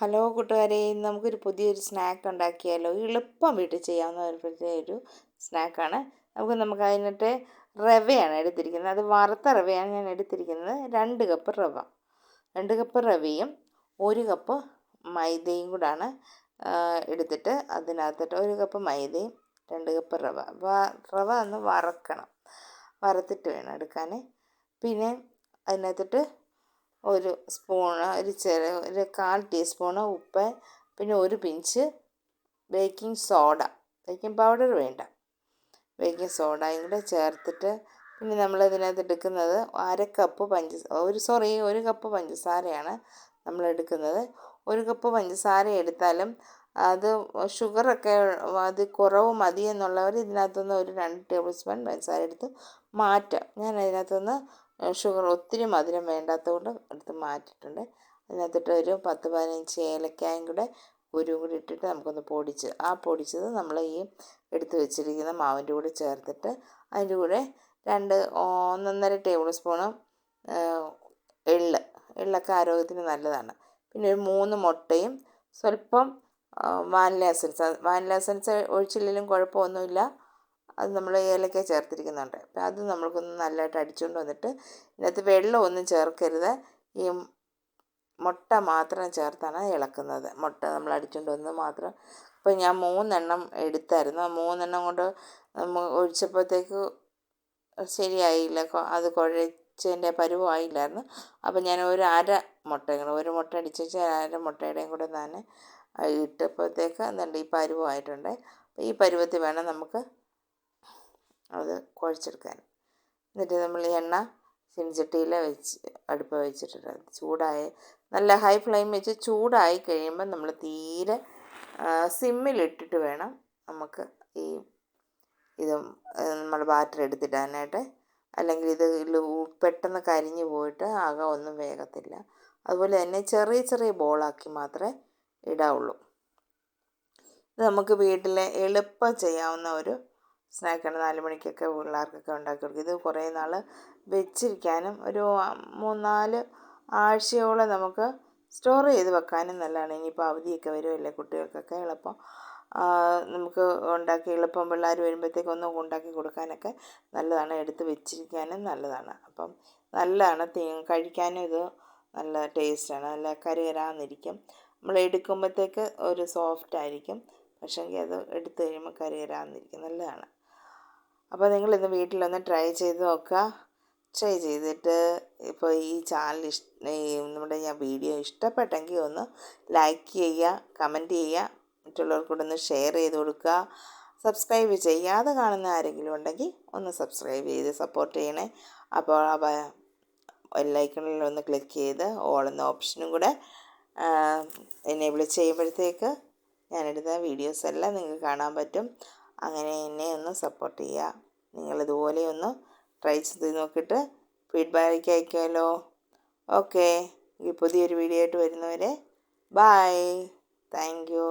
Hello കൂട്ടുകാരെ, ഇന്ന് നമുക്കൊരു പുതിയൊരു സ്നാക്ക് ഉണ്ടാക്കിയാലോ. എളുപ്പം വീട്ടിൽ ചെയ്യാവുന്ന ഒരു സ്നാക്കാണ്. നമുക്ക് അതിനിട്ട് റവയാണ് എടുത്തിരിക്കുന്നത്. അത് വറുത്ത റവയാണ് ഞാൻ എടുത്തിരിക്കുന്നത്. 2 കപ്പ് റവ, 2 കപ്പ് റവയും 1 കപ്പ് മൈദയും കൂടാണ് എടുത്തിട്ട് അതിനകത്തിട്ട് 1 കപ്പ് മൈദയും 2 കപ്പ് റവ. റവ ഒന്ന് വറുത്തിട്ട് വേണം എടുക്കാൻ. പിന്നെ അതിനകത്തിട്ട് ഒരു സ്പൂണ് ഒരു 1/4 ടീസ്പൂണ് ഉപ്പ്, പിന്നെ ഒരു പിഞ്ച് ബേക്കിംഗ് പൗഡർ വേണ്ട, ബേക്കിംഗ് സോഡയും കൂടെ ചേർത്തിട്ട് പിന്നെ നമ്മളതിനകത്ത് എടുക്കുന്നത് 1 കപ്പ് പഞ്ചസാരയാണ് നമ്മൾ എടുക്കുന്നത്. 1 കപ്പ് പഞ്ചസാര എടുത്താലും അത് ഷുഗറൊക്കെ അത് കുറവ് മതി എന്നുള്ളവർ ഇതിനകത്തുനിന്ന് ഒരു 2 ടേബിൾ സ്പൂൺ പഞ്ചസാര എടുത്ത് മാറ്റാം. ഞാൻ അതിനകത്തുനിന്ന് ഷുഗർ ഒത്തിരി മധുരം വേണ്ടാത്തതുകൊണ്ട് എടുത്ത് മാറ്റിയിട്ടുണ്ട്. അതിനകത്തിട്ട് ഒരു 10-15 ഏലക്കായും കൂടെ കുരുവും കൂടി ഇട്ടിട്ട് നമുക്കൊന്ന് പൊടിച്ചത് നമ്മൾ ഈ എടുത്ത് വെച്ചിരിക്കുന്ന മാവിൻ്റെ കൂടെ ചേർത്തിട്ട് അതിൻ്റെ കൂടെ 1.5 ടേബിൾ സ്പൂണ് എള്ളൊക്കെ ആരോഗ്യത്തിന് നല്ലതാണ്. പിന്നെ ഒരു 3 മുട്ടയും സ്വല്പം വാനില എസൻസ് ഒഴിച്ചില്ലെങ്കിലും കുഴപ്പമൊന്നുമില്ല. അത് നമ്മൾ ഏലക്ക ചേർത്തിരിക്കുന്നുണ്ട്. അപ്പം അത് നമ്മൾക്കൊന്ന് നല്ലതായിട്ട് അടിച്ചുകൊണ്ട് വന്നിട്ട് ഇതിനകത്ത് വെള്ളമൊന്നും ചേർക്കരുത്. ഈ മുട്ട മാത്രം ചേർത്താണ് ഇളക്കുന്നത്. മുട്ട നമ്മൾ അടിച്ചുകൊണ്ട് വന്നത് മാത്രം. അപ്പോൾ ഞാൻ 3 എണ്ണം എടുത്തായിരുന്നു. 3 എണ്ണം കൊണ്ട് ഒഴിച്ചപ്പോഴത്തേക്ക് ശരിയായില്ല, അത് കുഴച്ചതിൻ്റെ പരുവമായില്ലായിരുന്നു. അപ്പോൾ ഞാൻ ഒരു മുട്ട അടിച്ച് വെച്ച് 1/2 മുട്ടയുടെയും കൂടെ ഞാൻ ഇട്ടപ്പോഴത്തേക്ക് എന്നിട്ട് ഈ പരുവമായിട്ടുണ്ട്. അപ്പോൾ ഈ പരുവത്തിൽ വേണം നമുക്ക് അത് കുഴച്ചെടുക്കാൻ. എന്നിട്ട് നമ്മൾ എണ്ണ ചീനച്ചട്ടിയിൽ അടുപ്പ് വെച്ചിട്ടുണ്ട്. നല്ല ഹൈ ഫ്ലെയിം വെച്ച് ചൂടായി കഴിയുമ്പോൾ നമ്മൾ തീരെ സിമ്മിലിട്ടിട്ട് വേണം നമുക്ക് ഇത് നമ്മൾ ബാറ്റർ എടുത്തിടാനായിട്ട്. അല്ലെങ്കിൽ ഇത് പെട്ടെന്ന് കരിഞ്ഞു പോയിട്ട് ഒന്നും വേഗത്തില്ല. അതുപോലെ തന്നെ ചെറിയ ചെറിയ ബോളാക്കി മാത്രമേ ഇടാവുള്ളൂ. ഇത് നമുക്ക് വീട്ടിൽ എളുപ്പം ചെയ്യാവുന്ന ഒരു സ്നാക്കാണ്. 4 മണിക്കൊക്കെ പിള്ളേർക്കൊക്കെ ഉണ്ടാക്കി കൊടുക്കും. ഇത് കുറേ നാൾ വെച്ചിരിക്കാനും ഒരു 3-4 ആഴ്ചയോളം നമുക്ക് സ്റ്റോർ ചെയ്ത് വെക്കാനും നല്ലതാണ്. ഇനിയിപ്പോൾ അവധിയൊക്കെ വരുമല്ലേ, കുട്ടികൾക്കൊക്കെ എളുപ്പം നമുക്ക് എളുപ്പം പിള്ളേർ വരുമ്പോഴത്തേക്കൊന്നും ഉണ്ടാക്കി കൊടുക്കാനൊക്കെ നല്ലതാണ്. എടുത്ത് വെച്ചിരിക്കാനും നല്ലതാണ്. അപ്പം നല്ലതാണ്, കഴിക്കാനും ഇത് നല്ല ടേസ്റ്റാണ്. നല്ല കരകരാന്നിരിക്കും. നമ്മൾ എടുക്കുമ്പോഴത്തേക്ക് ഒരു സോഫ്റ്റ് ആയിരിക്കും, പക്ഷേങ്കിൽ അത് എടുത്തു കഴിയുമ്പോൾ കരകരാന്നിരിക്കും. നല്ലതാണ്. അപ്പോൾ നിങ്ങളിന്ന് വീട്ടിലൊന്ന് ട്രൈ ചെയ്ത് നോക്കുക. ട്രൈ ചെയ്തിട്ട് ഇപ്പോൾ ഈ നമ്മുടെ വീഡിയോ ഇഷ്ടപ്പെട്ടെങ്കിൽ ഒന്ന് ലൈക്ക് ചെയ്യുക, കമൻറ്റ് ചെയ്യുക, മറ്റുള്ളവർക്കൂടെ ഒന്ന് ഷെയർ ചെയ്ത് കൊടുക്കുക. സബ്സ്ക്രൈബ് ചെയ്യാതെ കാണുന്ന ആരെങ്കിലും ഉണ്ടെങ്കിൽ ഒന്ന് സബ്സ്ക്രൈബ് ചെയ്ത് സപ്പോർട്ട് ചെയ്യണേ. അപ്പോൾ ബെല്ലൈക്കണിൽ ഒന്ന് ക്ലിക്ക് ചെയ്ത് ഓൾ എന്ന ഓപ്ഷനും കൂടെ എനേബിൾ ചെയ്യുമ്പോഴത്തേക്ക് ഞാനെടുത്ത വീഡിയോസ് എല്ലാം നിങ്ങൾക്ക് കാണാൻ പറ്റും. അങ്ങനെ എന്നെ ഒന്ന് സപ്പോർട്ട് ചെയ്യുക. നിങ്ങളിതുപോലെ ഒന്ന് ട്രൈ ചെയ്ത് നോക്കിയിട്ട് ഫീഡ്ബാക്ക് അയക്കുമല്ലോ. ഓക്കെ, ഈ പുതിയൊരു വീഡിയോ ആയിട്ട് വരുന്നവരെ ബൈ. Thank you.